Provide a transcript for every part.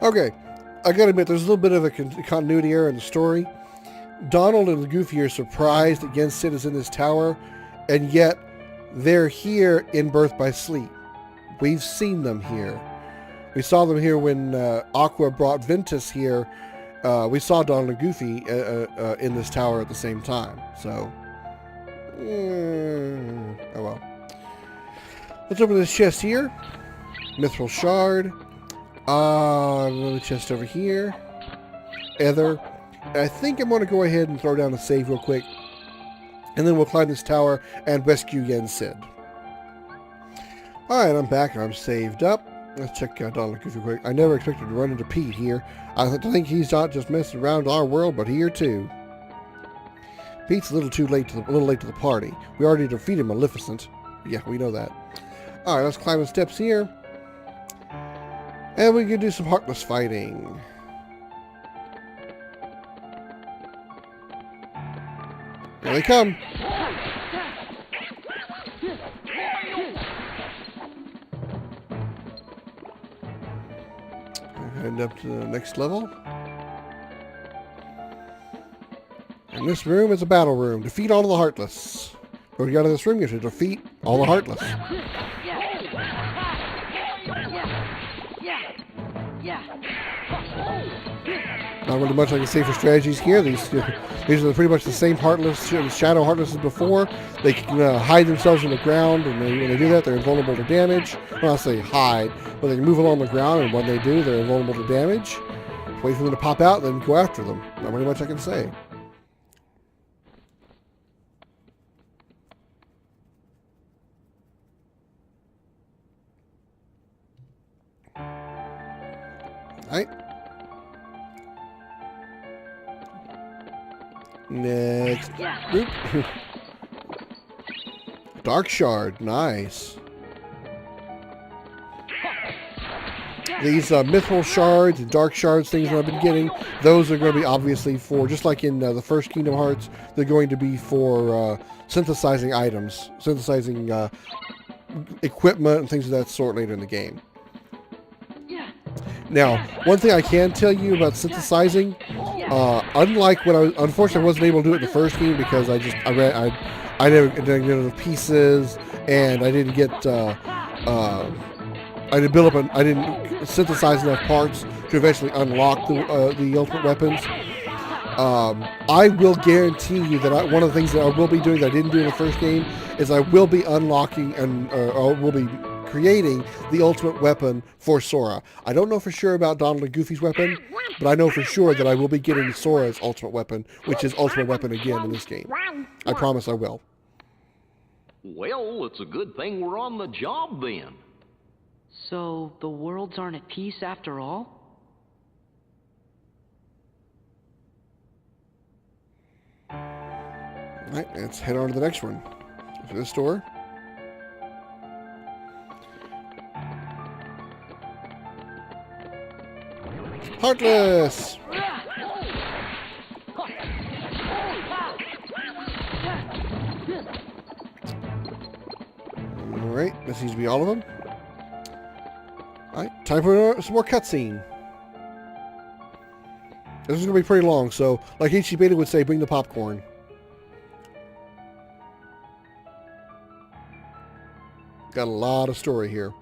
Okay, I gotta admit, there's a little bit of a continuity error in the story. Donald and Goofy are surprised that Yen Sid is in this tower, and yet they're here in Birth by Sleep. We've seen them here. We saw them here when Aqua brought Ventus here. We saw Donald and Goofy in this tower at the same time. So, oh well. Let's open this chest here. Mithril shard. Another chest over here. Ether. And I think I'm going to go ahead and throw down a save real quick. And then we'll climb this tower and rescue Yen Sid. Alright, I'm back and I'm saved up. Let's check out Donald Goofy quick. I never expected to run into Pete here. I think he's not just messing around our world, but here too. Pete's a little late to the party. We already defeated Maleficent. Yeah, we know that. Alright, let's climb the steps here. And we can do some heartless fighting. Here they come. Heading up to the next level. And this room is a battle room. Defeat all of the Heartless. When you get out of this room, you have to defeat all the Heartless. Not really much I can say for strategies here. These are pretty much the same Heartless, Shadow Heartless as before. They can hide themselves in the ground, and when they do that, they're invulnerable to damage. Well, I'll say hide, but they can move along the ground, and when they do, they're invulnerable to damage. Wait for them to pop out, then go after them. Not really much I can say. Alright. Next group. Dark Shard, nice. These Mithril Shards and Dark Shards things that I've been getting, those are going to be obviously for, just like in the first Kingdom Hearts, they're going to be for synthesizing items, synthesizing equipment and things of that sort later in the game. Now, one thing I can tell you about synthesizing, unlike when unfortunately I wasn't able to do it in the first game because I never didn't get enough pieces, and I didn't get, I didn't synthesize enough parts to eventually unlock the ultimate weapons. I will guarantee you that one of the things that I will be doing that I didn't do in the first game is I will be unlocking and will be creating the ultimate weapon for Sora. I don't know for sure about Donald and Goofy's weapon, but I know for sure that I will be getting Sora's ultimate weapon, which is ultimate weapon again in this game. I promise I will. Well, it's a good thing we're on the job then. So, the worlds aren't at peace after all? Alright, let's head on to the next one. To this door. Heartless! Alright, this seems to be all of them. Alright, time for some more cutscene. This is going to be pretty long, so like H.G. Beta would say, bring the popcorn. Got a lot of story here.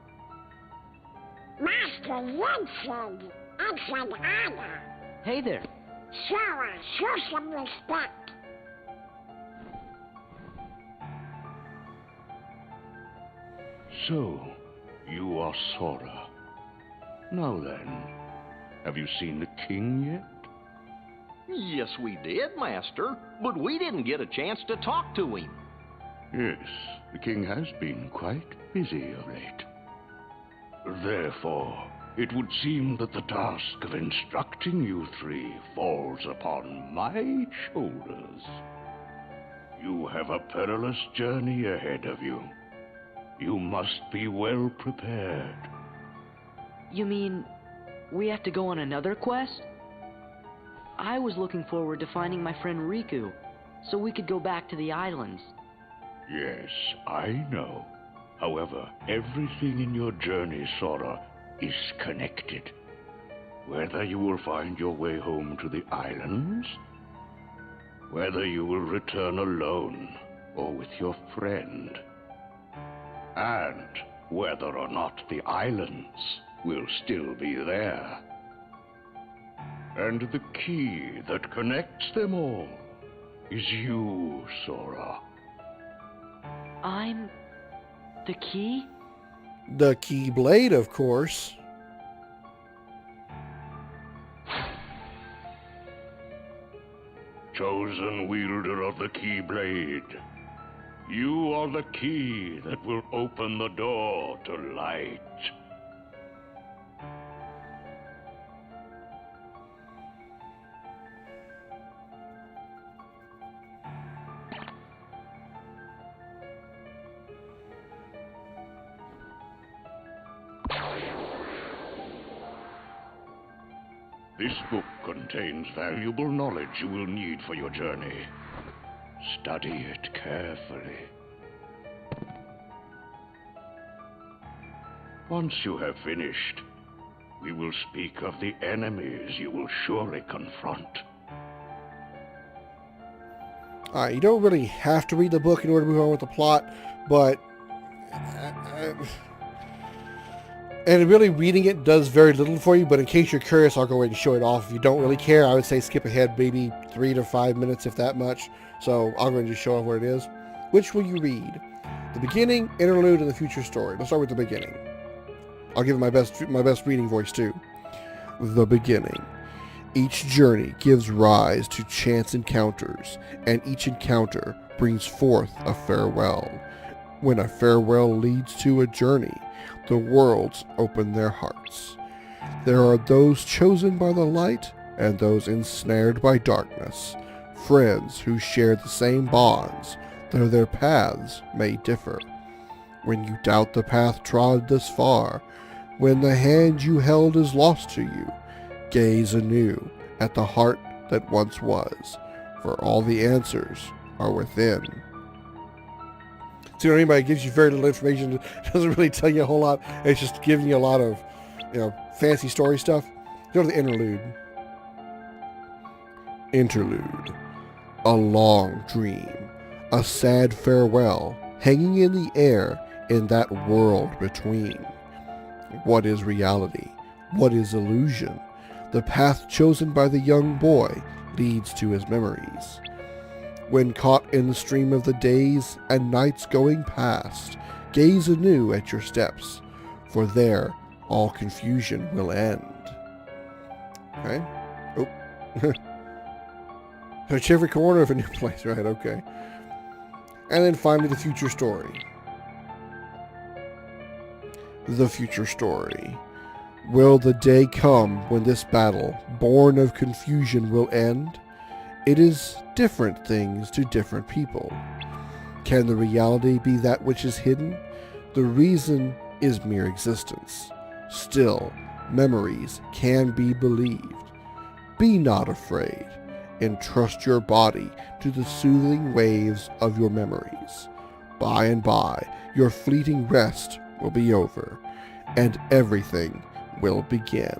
Master Vincent, excellent honor. Hey there. Sora, show some respect. So, you are Sora. Now then, have you seen the king yet? Yes, we did, Master, but we didn't get a chance to talk to him. Yes, the king has been quite busy of late. Therefore, it would seem that the task of instructing you three falls upon my shoulders. You have a perilous journey ahead of you. You must be well prepared. You mean, we have to go on another quest? I was looking forward to finding my friend Riku, so we could go back to the islands. Yes, I know. However, everything in your journey, Sora, is connected. Whether you will find your way home to the islands, whether you will return alone or with your friend, and whether or not the islands will still be there. And the key that connects them all is you, Sora. I'm the key? The Keyblade, of course. Chosen wielder of the Keyblade, you are the key that will open the door to light. This book contains valuable knowledge you will need for your journey. Study it carefully. Once you have finished, we will speak of the enemies you will surely confront. Alright, you don't really have to read the book in order to move on with the plot, but... and really reading it does very little for you, but in case you're curious, I'll go ahead and show it off. If you don't really care, I would say skip ahead maybe 3 to 5 minutes, if that much. So I'll go ahead and just show off where it is. Which will you read? The beginning, interlude, and the future story. Let's start with the beginning. I'll give it my best reading voice too. The beginning. Each journey gives rise to chance encounters, and each encounter brings forth a farewell. When a farewell leads to a journey, the worlds open their hearts. There are those chosen by the light and those ensnared by darkness, friends who share the same bonds, though their paths may differ. When you doubt the path trod thus far, when the hand you held is lost to you, gaze anew at the heart that once was, for all the answers are within. So anybody gives you very little information, it doesn't really tell you a whole lot. It's just giving you a lot of, fancy story stuff. Go to the interlude. Interlude. A long dream. A sad farewell hanging in the air in that world between. What is reality? What is illusion? The path chosen by the young boy leads to his memories. When caught in the stream of the days and nights going past, gaze anew at your steps, for there all confusion will end. Okay? Oh. Touch every corner of a new place, right? Okay. And then finally, the future story. The future story. Will the day come when this battle, born of confusion, will end? It is different things to different people. Can the reality be that which is hidden? The reason is mere existence. Still, memories can be believed. Be not afraid. Entrust your body to the soothing waves of your memories. By and by, your fleeting rest will be over, and everything will begin.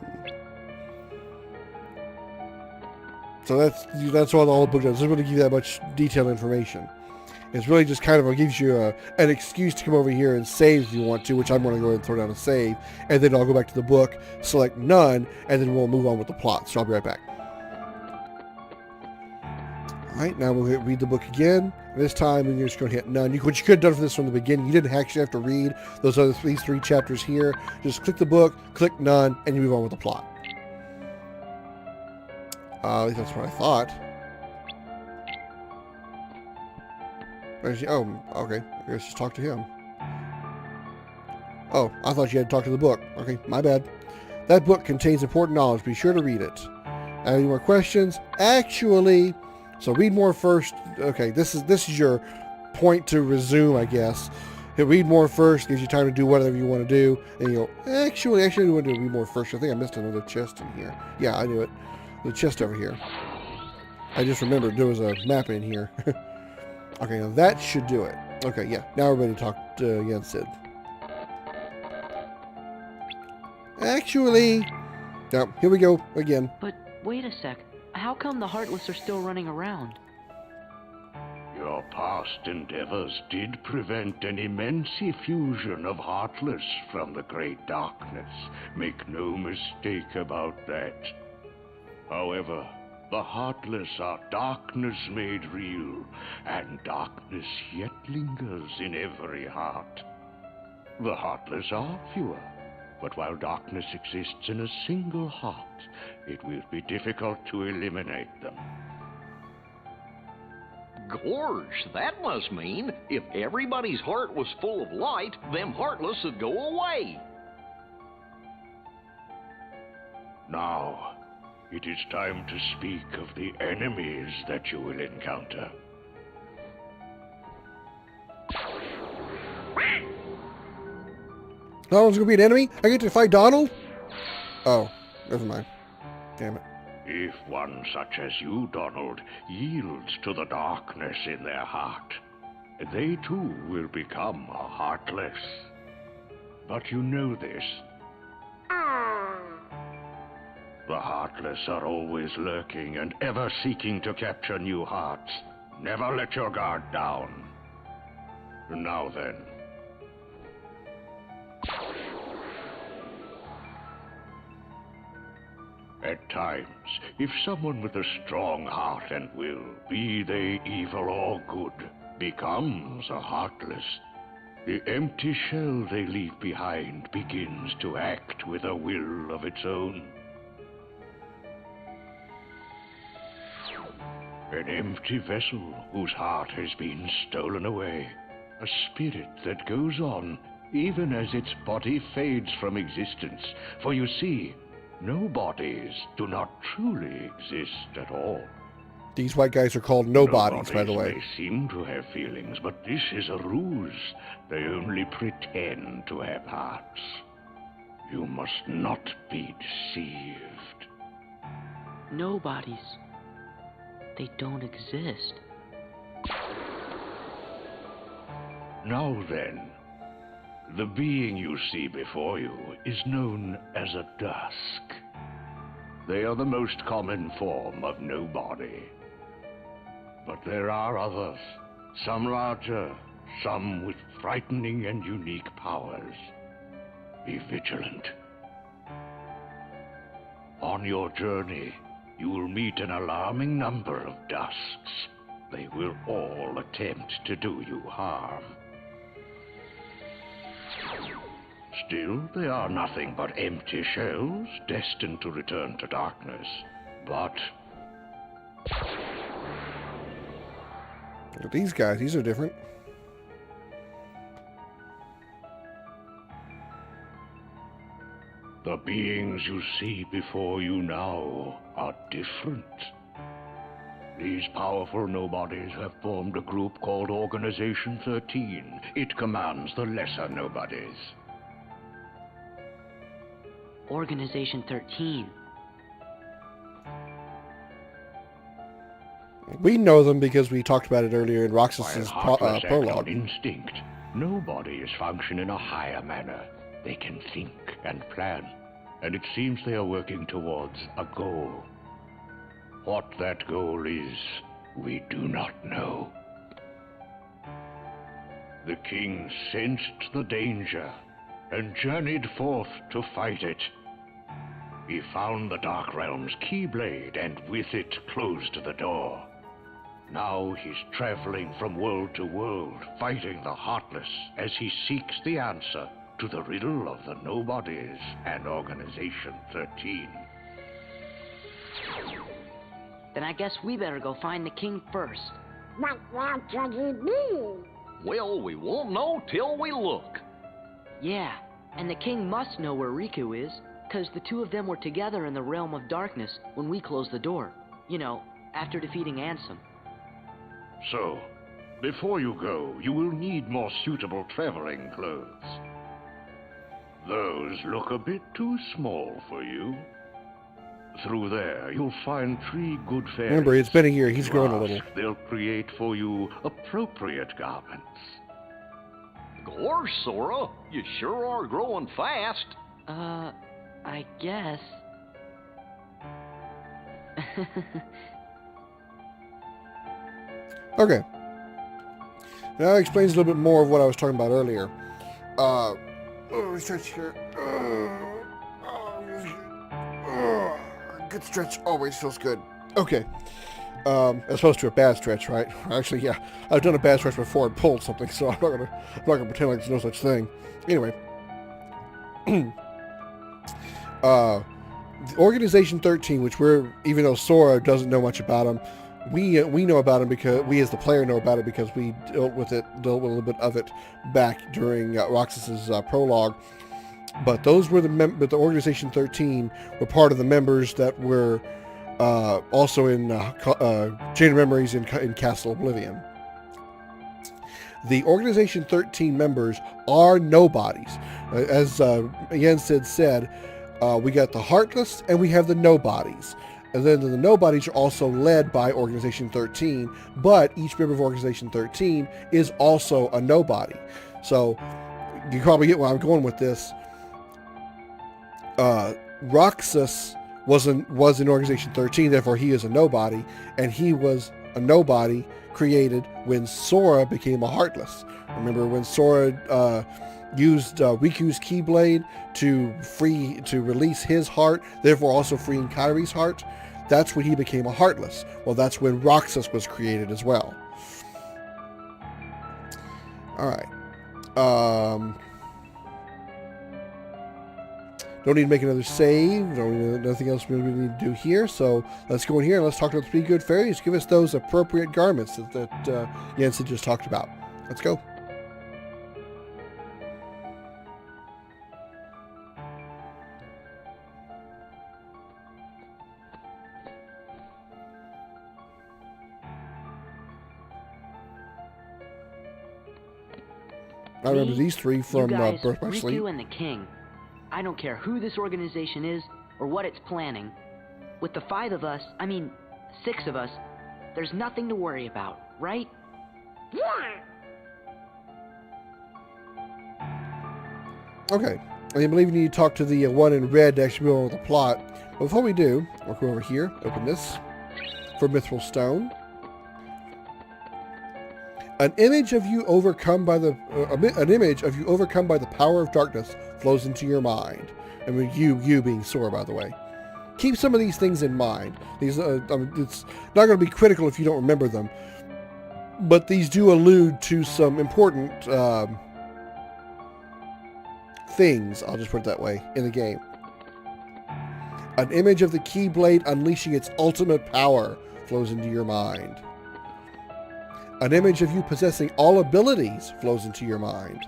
So that's all the whole book does. It doesn't really give you that much detailed information. It's really just kind of gives you an excuse to come over here and save if you want to, which I'm going to go ahead and throw down a save, and then I'll go back to the book, select none, and then we'll move on with the plot. So I'll be right back. Alright, now we'll read the book again. This time we're just going to hit none. What you could have done for this from the beginning, you didn't actually have to read these 3 chapters here. Just click the book, click none, and you move on with the plot. At least that's what I thought. Oh, okay. I guess just talk to him. Oh, I thought you had to talk to the book. Okay, my bad. That book contains important knowledge. Be sure to read it. Any more questions? Actually, so read more first. Okay, this is your point to resume, I guess. Read more first, gives you time to do whatever you want to do. And you go, actually, I want to read more first. I think I missed another chest in here. Yeah, I knew it. The chest over here. I just remembered there was a map in here. Okay, now that should do it. Okay, yeah. Now we're ready to talk again, Sid. Actually, Yep, here we go again. But wait a sec. How come the Heartless are still running around? Your past endeavors did prevent an immense effusion of Heartless from the Great Darkness. Make no mistake about that. However, the Heartless are darkness made real, and darkness yet lingers in every heart. The Heartless are fewer, but while darkness exists in a single heart, it will be difficult to eliminate them. Gorge, that must mean if everybody's heart was full of light, them Heartless would go away. Now, it is time to speak of the enemies that you will encounter. Donald's gonna be an enemy? I get to fight Donald? Oh, never mind. Damn it. If one such as you, Donald, yields to the darkness in their heart, they too will become heartless. But you know this. The Heartless are always lurking and ever seeking to capture new hearts. Never let your guard down. Now then. At times, if someone with a strong heart and will, be they evil or good, becomes a Heartless, the empty shell they leave behind begins to act with a will of its own. An empty vessel whose heart has been stolen away. A spirit that goes on even as its body fades from existence. For you see, no bodies do not truly exist at all. These white guys are called nobodies, by the way. They seem to have feelings, but this is a ruse. They only pretend to have hearts. You must not be deceived. Nobodies. They don't exist. Now then, the being you see before you is known as a dusk. They are the most common form of nobody. But there are others, some larger, some with frightening and unique powers. Be vigilant. On your journey, you will meet an alarming number of dusks. They will all attempt to do you harm. Still, they are nothing but empty shells, destined to return to darkness. But Look at these guys, these are different. the beings you see before you now are different. These powerful nobodies have formed a group called Organization 13. It commands the lesser nobodies. Organization 13. We know them because we talked about it earlier in While Roxas's Heartless act prologue. on instinct, nobodies function in a higher manner. They can think and plan, and it seems they are working towards a goal. What that goal is, we do not know. The king sensed the danger and journeyed forth to fight it. He found the Dark Realm's Keyblade and with it closed the door. Now he's traveling from world to world, fighting the Heartless as he seeks the answer to the riddle of the Nobodies and Organization 13. Then I guess we better go find the king first. What else could he be? Well, we won't know till we look. Yeah, and the king must know where Riku is, 'cause the two of them were together in the Realm of Darkness when we closed the door. You know, after defeating Ansem. So, before you go, you will need more suitable traveling clothes. Those look a bit too small for you. Through there, you'll find 3 good fairies. Remember, it's been a year. He's You grown a ask, little. They'll create for you appropriate garments. Gosh, Sora, you sure are growing fast. I guess. Okay. Now that explains a little bit more of what I was talking about earlier. Stretch here. Good stretch always feels good. Okay. As opposed to a bad stretch, right? Actually, yeah, I've done a bad stretch before and pulled something, so I'm not gonna pretend like there's no such thing. Anyway, the Organization 13, which even though Sora doesn't know much about them, we know about them because we as the player know about it because we dealt with a little bit of it back during Roxas's prologue. But those were but the Organization 13 were part of the members that were also in Chain of Memories in Castle Oblivion. The Organization 13 members are nobodies. As Jens said, we got the Heartless and we have the Nobodies. And then the Nobodies are also led by Organization 13, but each member of Organization 13 is also a Nobody. So you probably get where I'm going with this. Roxas was in Organization 13, therefore he is a Nobody, and he was a Nobody created when Sora became a Heartless. Remember when Sora used Riku's Keyblade to release his heart, therefore also freeing Kairi's heart? That's when he became a Heartless. Well, that's when Roxas was created as well. Alright. Don't need to make another save. Nothing else we really need to do here. So let's go in here and let's talk to the 3 good fairies. Give us those appropriate garments that Jens just talked about. Let's go. I remember these 3 from Birth by Sleep. Riku and the King. I don't care who this organization is or what it's planning. With the 5 of us, 6 of us, there's nothing to worry about, right? Yeah. Okay. I believe you need to talk to the one in red to actually go over the plot. But before we do, we'll go over here, open this for Mithril Stone. An image of you overcome by the power of darkness flows into your mind. I mean, you being Sora, by the way. Keep some of these things in mind. These, it's not going to be critical if you don't remember them, but these do allude to some important things. I'll just put it that way in the game. An image of the Keyblade unleashing its ultimate power flows into your mind. An image of you possessing all abilities flows into your mind.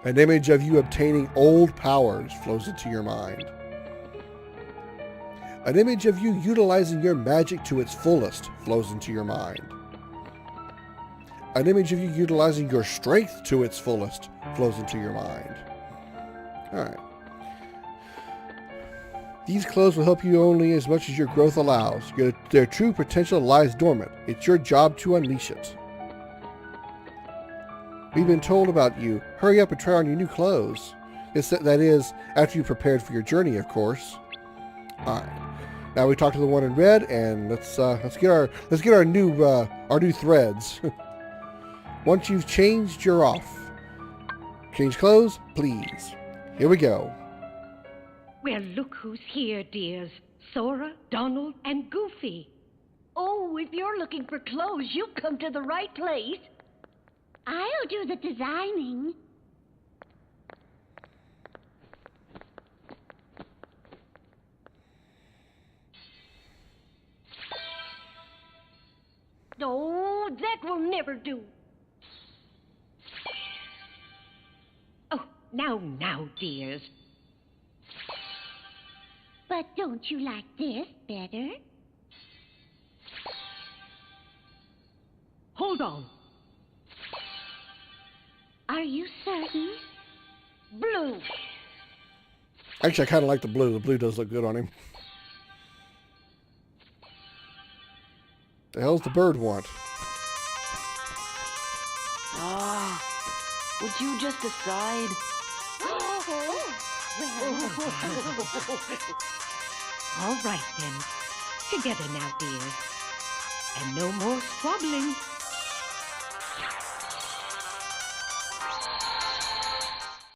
An image of you obtaining old powers flows into your mind. An image of you utilizing your magic to its fullest flows into your mind. An image of you utilizing your strength to its fullest flows into your mind. Alright. These clothes will help you only as much as your growth allows. Their true potential lies dormant. It's your job to unleash it. We've been told about you. Hurry up and try on your new clothes. That is, after you've prepared for your journey, of course. Alright. Now we talk to the one in red, and let's get our new threads. Once you've changed, you're off. Change clothes, please. Here we go. Well, look who's here, dears. Sora, Donald, and Goofy. Oh, if you're looking for clothes, you've come to the right place. I'll do the designing. Oh, that will never do. Oh, now, dears. But don't you like this better? Hold on. Are you certain? Blue. Actually, I kind of like the blue. The blue does look good on him. The hell's the bird want? Would you just decide? All right, then. Together now, dears. And no more squabbling.